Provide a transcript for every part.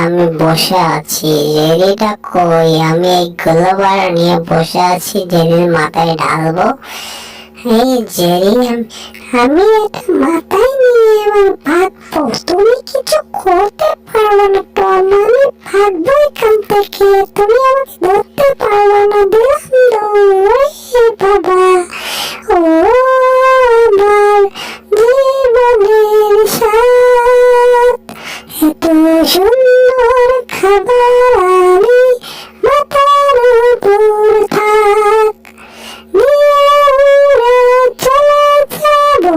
আমি বসে আছি, জেরিটা কই? আমি এই গ্লোবার নিয়ে বসে আছি, জেরির মাথায় ঢালবো। এই জেরি, আমি এটা মাথায় নিয়ে এবার ভাগবো। তুমি কিছু করতে পারবে না টম, আমি ভাগবো এখান থেকে। তুমি আমাকে ধরতে পারবে না। দিলাম দৌড়। বাবা, ও আমার জীবনের স্বাদ, এত সুন্দর খাবার আমি মাথার উপর থাক নিয়ে উড়ে চলে যাবো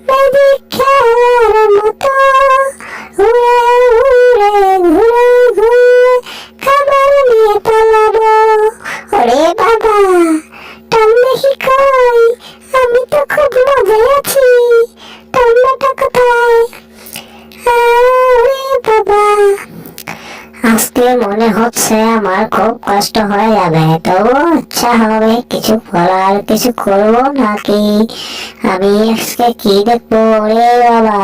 ম্যাজিক খেলার মতো। উড়ে উড়ে ঘুরে ঘুরে খাবার নিয়ে পালাবো। ওরে বাবা, টম দেখি কই? আমি তো খুব মজায় আছি। টমটা কোথায়? আরে বাবা, আজকে মনে হচ্ছে আমার খুব কষ্ট হয়ে যাবে, তবু ইচ্ছা হবে কিছু করার। কিছু করবো নাকি? আমি আজকে কি দেখবো? রে বাবা,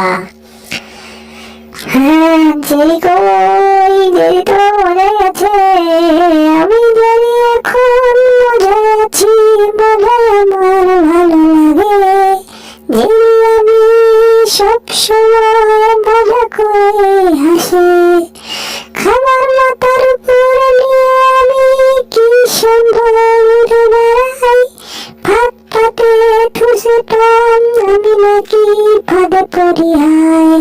হ্যাঁ, জেরি কই? জেরি তো মজায় আছে। আমি জেরি এখন মজায় আছি। মজায় আমার ভালো লাগে। জেরি আমি সব সময় মজা করে হাসি। খাবার মাথার উপরে নিয়ে আমি কি সুন্দর উড়ে বেড়াই। ভাত পাতে ঠুসে টম, আমি নাকি ফাঁদে পড়ি। হায়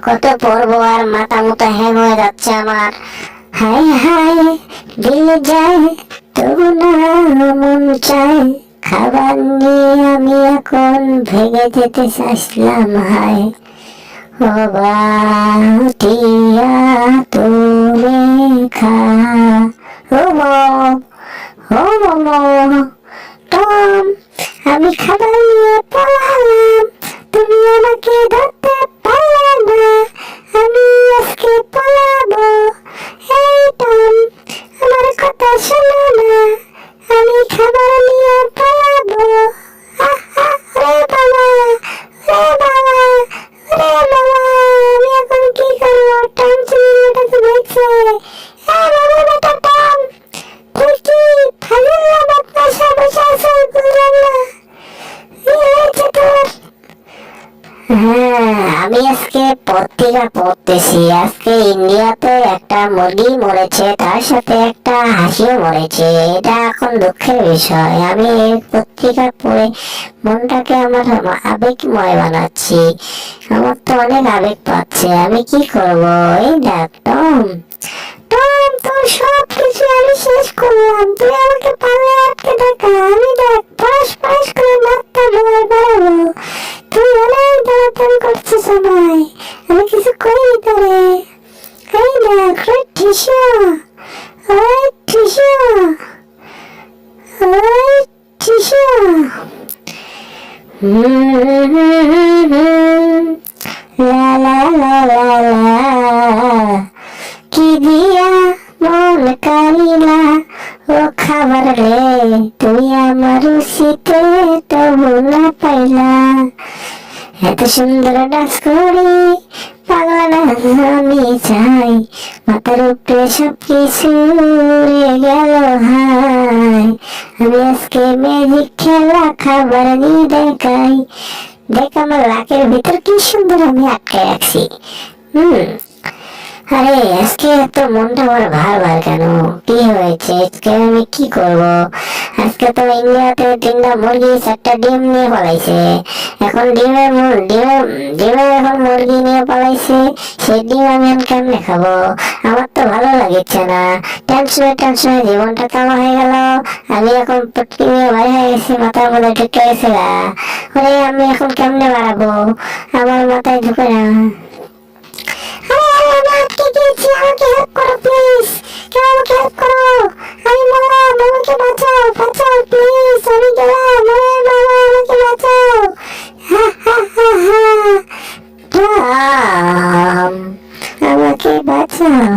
কত পড়বো আর মাথা মতো হ্যাং হয়ে যাচ্ছে আমার। হায় হায়, দিলে যায় তবু না মন চায়। খাবার নিয়ে আমি এখন ভেঙে যেতে চাইছিলাম। হায় ও বাটিয়া তুমি খা। ও মোমো, টম, আমি খাবার নিয়ে পালালাম। তুমি আমাকে ধরতে পারলে না। আমি আজকে পালাবো। এই টম, আমার কথা শোনো না। আমি খাবার নিয়ে পালাবো। রে বাবা, রে বাবা, রে বাবা, আমি এখন কি করবো? টম চিড়িয়াটাকে দেখছে। বাবা বেটা টম, তুই কি ফাজিল বাচ্চা বসে আছো? বুঝলাম না, কি হয়েছে তোর? হ্যাঁ, আমি আজকে পত্রিকা পড়তেছি। আজকে ইন্ডিয়াতে একটা মুরগি মরেছে, তার সাথে একটা হাসিও মরেছে। এটা এখন দুঃখের বিষয়। আমি এই পত্রিকা পড়ে মনটাকে আমার আবেগময় বানাচ্ছি। আমার তো অনেক আবেগ পাচ্ছে। আমি কি করব? এই দেখ টম, তোর সব কিছু আমি শেষ করলাম। তুই আমাকে পারলে আটকে দেখা। আমি দেখ পাশ পাশ করে মাথা ভয় বাড়াবো। তুই অনেক দাঁড়াতাড়ি করছিস আমায়। আমি কিছু করিনি তোরে। এই দেখ, ওই টিসা, ওই টিসা, ওই টিসা। লা লা লা লা লা, কি দিয়া মন কালিলা ও খাবার রে, তুই আমার শীতে তবু না পাইলা। এত সুন্দর ডান্স করি, পাগলা ডান্স আমি চাই। মাথার উপরে সব কিছু উড়ে গেল। হাই, আমি আজকে ম্যাজিক খেলা খাবার নিয়ে দেখাই। দেখ আমার লাকের ভিতর কি সুন্দর আমি আটকে রাখছি। আরে আজকে এত মনটা আমার ভার কেন? কি হয়েছে? আজকে আমি কি করব? আজকে তো ইন্ডিয়াতে 3টা মুরগি 4টা ডিম নিয়ে পালাইছে। এখন ডিমের এখন মুরগি নিয়ে পালাইছে। সেই ডিম আমি এখন কেমনে খাবো? আমার তো ভালো লাগছে না। টেনশনে জীবনটা কামা হয়ে গেল। আমি এখন পটকি নিয়ে বাইরে হয়ে গেছি, মাথার মধ্যে ঢুকে গেছে গা। ওরে আমি এখন কেমনে বাড়াবো? আমার মাথায় ঢুকে না। আমাকে হেল্প করো প্লিজ। কেউ আমাকে হেল্প করো। আমি মরলাম, আমাকে বাঁচাও, বাঁচাও প্লিজ। আমি গেলাম। ওরে বাবা, আমাকে বাঁচাও। হা হা হা হা। আমাকে বাঁচাও।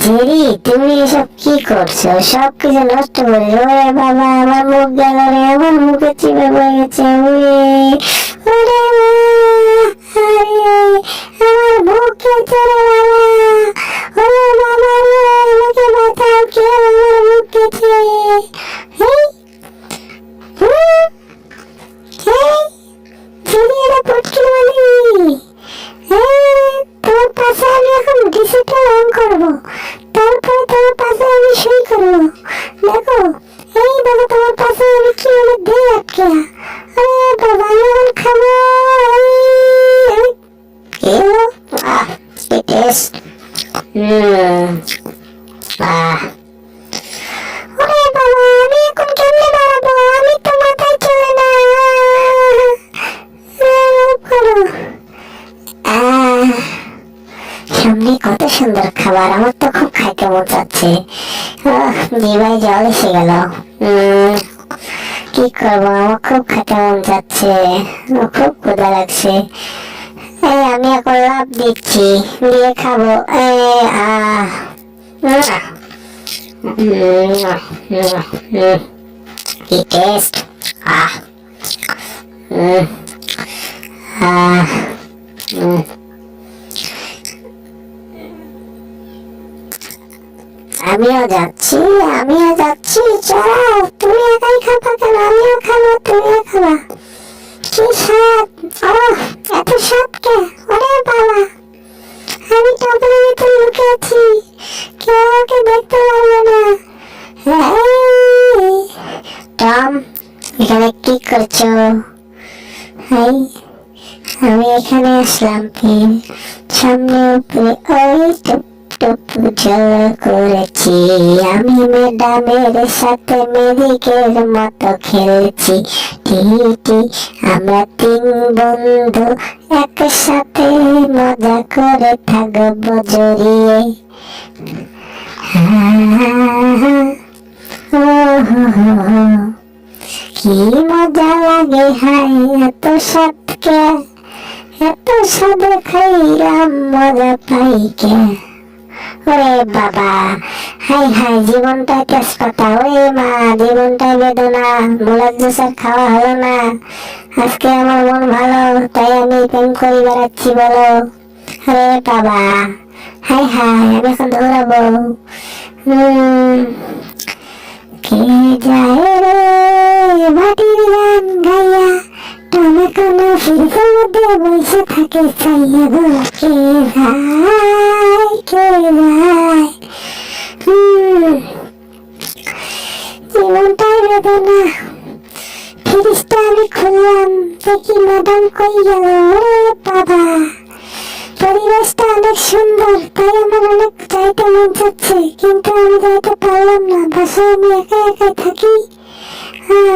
জেরি, তুমি এসব কি করছো? সব কিছু নষ্ট করে। ওরে বাবা, আমার মুখ গেল রে। আমার মুখে চিপে পড়ে গেছে। ওরে কত সুন্দর খাবার, আমার তো খুব খাইতে মন চাচ্ছে। জিভায় জল এসে গেল। কি করবো, আমার খুব খেতে মন যাচ্ছে, খুব ক্ষুধা লাগছে। আমি এখন লাভ দিচ্ছি, দিয়ে খাবো। কি টেস্ট! আমিও যাচ্ছি, চলো। তুমি একাই খাবা কেন? আমিও খাবো, তুমিও খাবা। কি স্বাদ! এত স্বাদ কে? ওরে বাবা, আমি টবের ভিতরে লুকে আছি, কেউ আমাকে দেখতে পারবে না। টম, এখানে কি করছো? আমি এখানে আসলাম সামনে উপরে ওই টুপ জল করেছি। আমি ম্যাডামের সাথে মেরিকের মতো খেলছি। টি আমরা 3 বন্ধু একসাথে মজা করে থাকবো জড়িয়ে। কি মজা লাগে, হাই এত সাদকে, এত সাদে খাইলাম মজা পাই কে। ওরে বাবা, হাই জীবনটাই তেজপাতা। ওরে মা, জীবনটাই বেদনা। মুলার জুসের খাওয়া হলো না। আজকে আমার মন ভালো, তাই আমি প্রেম করে বেড়াচ্ছি বলো। আরে বাবা, হাই আমি এখন দৌড়াবো। কে যায় রে মাটির গান গাইয়া, টমেটো ফিরফের মধ্যে বসে থাকে চাইয়া গো। কে যায় জীবনটাই বেদনা। ফিরিসটা আমি খুললাম, দেখি ম্যাডাম কই গেল। ওরে বাবা, পরিবেশটা অনেক সুন্দর, তাই আমার অনেক যাইতে মন চাচ্ছে, কিন্তু আমি যাইতে পারলাম না। বাসায় আমি একাই থাকি।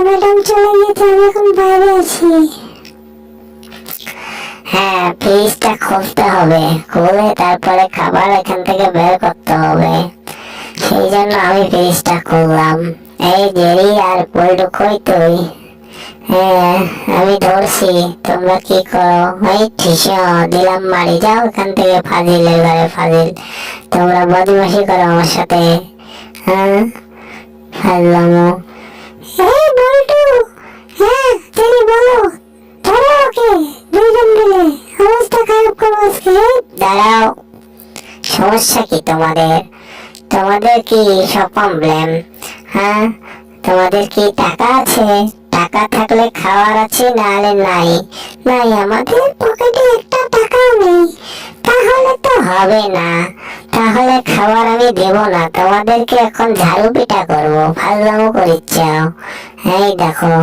ম্যাডাম চলে গেছে, আমি এখন বাইরে আছি। ফ্রিজটা খুলতে হবে, খুলে তারপরে খাবার এখান থেকে বের করতে হবে। সেই জন্য আমি ফ্রিজটা খুললাম। এই জেরি আর পল্টু, কই তুই? আমি ধরছি, তোমরা কি করো? এই ঠিসা দিলাম মারি, যাও এখান থেকে। ফাজিলের ঘরে ফাজিল, তোমরা বদমাশি করো আমার সাথে। ফাজলামো। এই বল্টু, জেরি বলো, ধরো ওকে, দুইজন মিলে অবস্থা খারাপ করো আজকে। দাঁড়াও, সমস্যা কি তোমাদের কি সব প্রবলেম? তোমাদের কি টাকা আছে? টাকা থাকলে খাওয়ার আছে, নাহলে নাই। আমাদের পকেটে একটা টাকাও নেই। তাহলে তো হবে না, তাহলে খাবার আমি দেব না তোমাদেরকে। এখন ঝাড়ু পিটা করবো, ফাজলামো করিচ্ছাও। এই দেখো,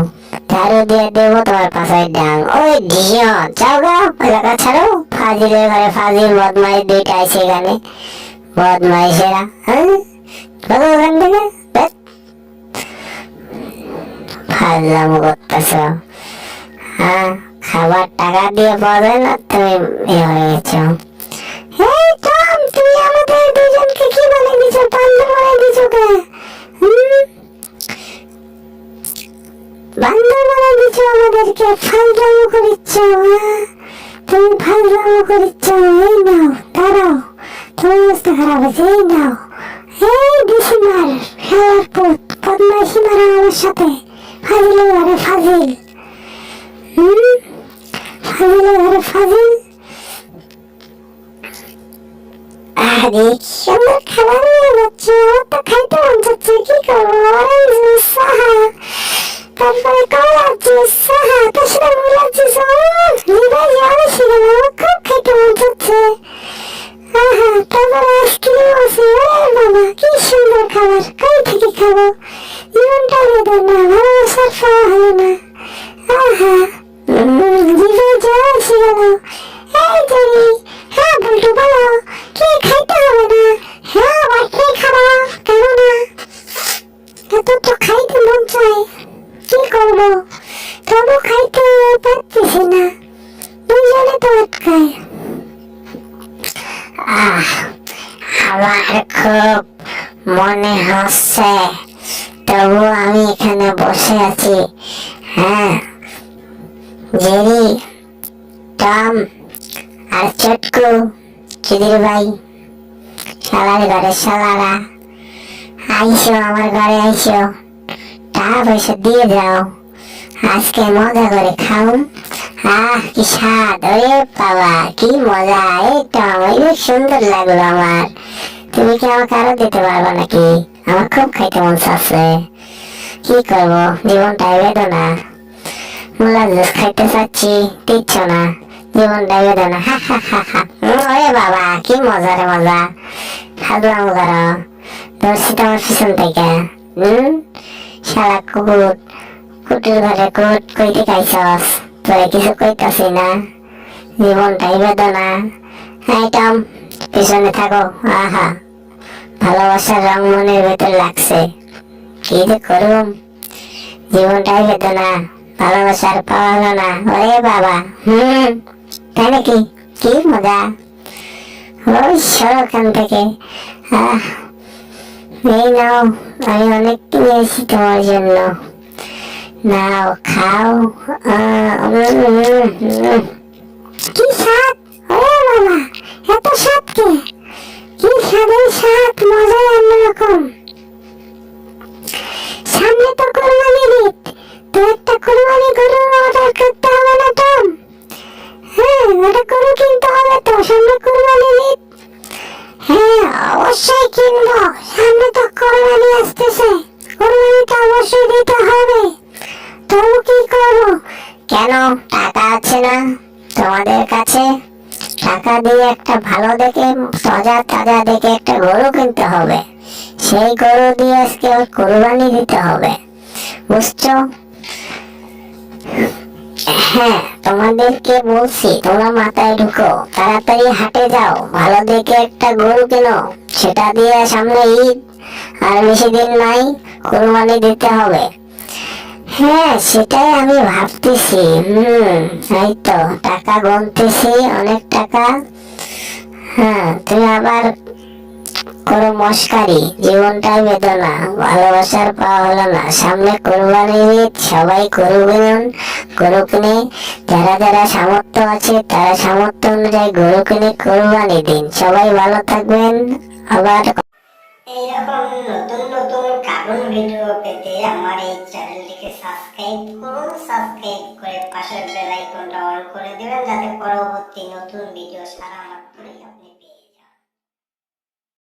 ঝাড়ু দিয়ে দেবো তোমার পাশের ডাং। ওই ঢিও, যাও গা, এলাকা ছাড়ো। ফাজিলের ঘরে ফাজিল, বদমাইশ দুইটা আছে এখানে, বদমাইশেরা। বলো ওখান থেকে, ফাজলামো করতেছ। খাবার টাকা দিয়ে পাবে না, তুমি হয়ে গেছো। এই টম, তুমি আমাদের দুজনকে কি বলে দিছো? বান্দর বলে দিছো কে? বান্দর বলে দিছো আমাদেরকে, ফাজলামো করিচ্ছ। তুমি ফাজলামো করিচ্ছ। এই নাও, দাঁড়াও, তোমার অবস্থা খারাপ আছে। এই নাও, এই দিশি মার, খেলার পুত, বদমাইশি মারা আমার সাথে। ফাজিলের ঘরে ফাজিল, ফাজিলের ঘরে ফাজিল। আরে সুন্দর খাবার নিয়ে যাচ্ছে, আমার তো খাইতে মন যাচ্ছে। কি করবো? অরেঞ্জ জুস, সাহা, তারপরে কলার জুস, সাহা, তার সাথে মুলার জুস। জিভায় জল এসে গেল, আমার খুব খাইতে মন যাচ্ছে। তারপরে আইসক্রিম আছে। ওরে বাবা, কি সুন্দর খাবার, কই থেকে খাবো? জীবনটা বেদনা, ভালোবাসার পাওয়া হলো না। জিভায় জল এসে গেল। এই জেরি, বল্টু বলো, কি খাইতে হবে না? বাচ্চাই খাবো, কেন না? এত তো খাইতে মন চায়, কি করবো? তবু খাইতে পারতেছি না। মনে হচ্ছে, তবু আমি এখানে বসে আছি। হ্যাঁ, জেরি, টম আর চটকু, চুদির ভাই, শালার ঘরে শালারা, আইসো আমার ঘরে আইসো, টাকা পয়সা দিয়ে যাও, আজকে মজা করে খাও। কি স্বাদ, ওরে বাবা কি মজা! এই টম, অনেক সুন্দর লাগলো আমার। তুমি কি আমাকে আরো দিতে পারবে নাকি? আমার খুব খাইতে মন চাচ্ছে। কি করবো, জীবনটাই বেদনা। মুলা জুস খাইতে চাচ্ছি, দিচ্ছ না। জীবনটাই বেদনা। হা হা হা হা। ওরে বাবা কি মজা রে মজা! ফাজলাম করো, ধরছি তোমার পিছন থেকে। শালা কুকুর, কুটির ঘরে কুট কইতে খাইছস, তোরে কিছু কইতাছি না। জীবনটাই বেদনা। হ্যাঁ টম, পিছনে থাকো। আহা, ভালোবাসার রং মনের ভেতর লাগছে। কি যে করুম, জীবনটাই বেদনা, ভালোবাসার পাওয়া হলো না। ওরে বাবা, তাই নাকি? কি মজা! ওই সরো ওখান থেকে। এই নাও, আমি অনেক কিনে এসেছি তোমার জন্য। নাও খাও। কি স্বাদ! ওরে বাবা, এত স্বাদ কে? কি স্বাদের স্বাদ, মজাই অন্যরকম। সামনে তো কোরবানির ঈদ, তো একটা কোরবানি গরু অর্ডার করতে হবে না টম? হ্যাঁ, ওটা গরু কিনতে হবে তো, সামনে কোরবানির ঈদ। হ্যাঁ অবশ্যই কিনবো, সামনে তো কোরবানি আসতেছে, কোরবানিটা অবশ্যই দিতে হবে। তবু কি করবো? কেন, টাকা আছে না তোমাদের কাছে? টাকা দিয়ে একটা ভালো দেখে, তাজা তাজা দেখে একটা গরু কিনতে হবে। সেই গরু দিয়ে আজকে কোরবানি দিতে হবে, বুঝছো? হ্যাঁ, তোমাদেরকে বলছি, তোমরা মাথায় ঢুকো, তাড়াতাড়ি হাটে যাও, ভালো দেখে একটা গরু কেনো। সেটা দিয়ে সামনে ঈদ, আর বেশি দিন নাই, কোরবানি দিতে হবে। হ্যাঁ, সেটাই আমি ভাবতেছি। এই তো টাকা গুনতেছি, অনেক টাকা। হ্যাঁ, তুমি আবার করো মস্কারি, জীবনটাই বেদনা, ভালোবাসার পাওয়া হলো না। সামনে কোরবানির ঈদ, সবাই গরু কিনুন, গরু কিনে যারা যারা সামর্থ্য আছে তারা সামর্থ্য অনুযায়ী গরু কিনে কোরবানি দিন। সবাই ভালো থাকবেন। আবার এইরকম নতুন নতুন কার্টুন ভিডিও পেতে আমার এই চ্যানেলটিকে সাবস্ক্রাইব করুন। সাবস্ক্রাইব করে পাশের বেল আইকনটা অন করে দিবেন, যাতে পরবর্তী নতুন ভিডিও ছাড়া